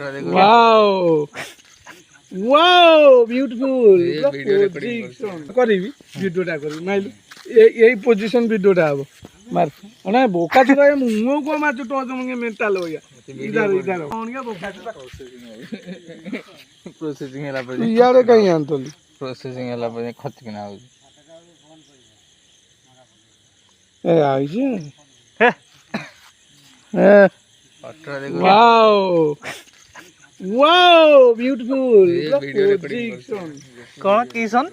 wow wow beautiful करिवि वीडियोटा करी mile यही position वीडियोटा हबो मार अने बोका छुरा मुंह को मार तो जमंगे मेंटल हो गया इधर इधर कौन गया बोका छुरा प्रोसेसिंग हला पर यार कहीं आंतोली प्रोसेसिंग हला पर खत किना हो ए आई जे ए वाओ वाओ ब्यूटीफुल कौन किसन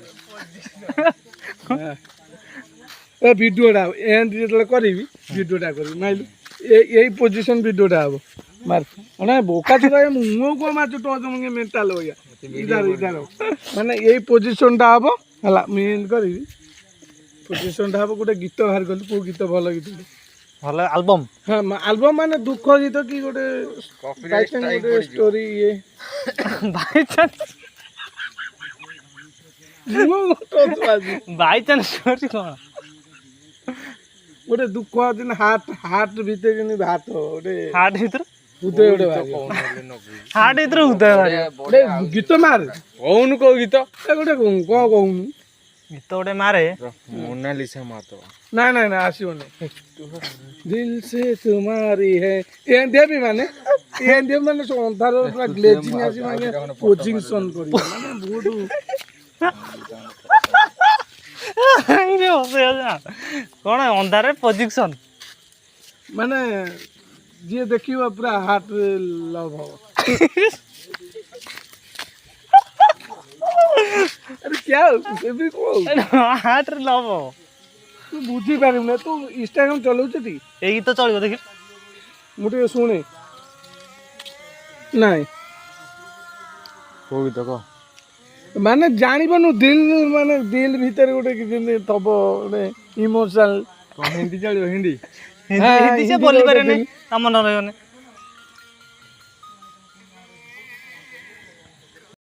ए वीडियोटा एंड जेतले करिवि वीडियोटा करी माइल यही पोजीशन वीडियोटा हबो मार अने बोका छुरा मुंह को मार तो जमंगे मेंटल हो गया इधर इधर माने यही पोजीशनटा हबो हला मीन करिवि पोजीशनटा हबो गोटे गीत बाहर गली को गीत भलो गीत भले एल्बम हाँ एल्बम माने दुख गीत कि गोटे गोटे स्टोरी ये by chance by chance story कोन गोटे दुख दिन हार्ट हार्ट भीतर कि हाथ गोटे हार्ट भीतर हृदय गोटे हार्ट भीतर हृदय गोटे गीत मार कौन को गीत ए गोटे कौन कहूँ गीत गोटे मारे मोनालिसा मातो ना ना ना आसियो नहीं दिल से तुम्हारी है एंडे भी माने सो अंधार पूरा ग्लेजिंग आसी माने कोचिंग सन करी माने बहुत कौन अंधारे पोजिशन माने जे देखियो पूरा हार्ट लव हो अरे क्या बेबी को हार्ट लव तू बुझी पारिम ना तू इंस्टाग्राम चलाउछ ती ए गीत चलिबो देखि मुटे सुने नहीं को गीत को माने जानिबनु दिल माने दिल भीतर गोटे कि तब गोटे इमोशनल हिंदी चलियो हिंदी हिंदी से बोली पारे नहीं हम न रहने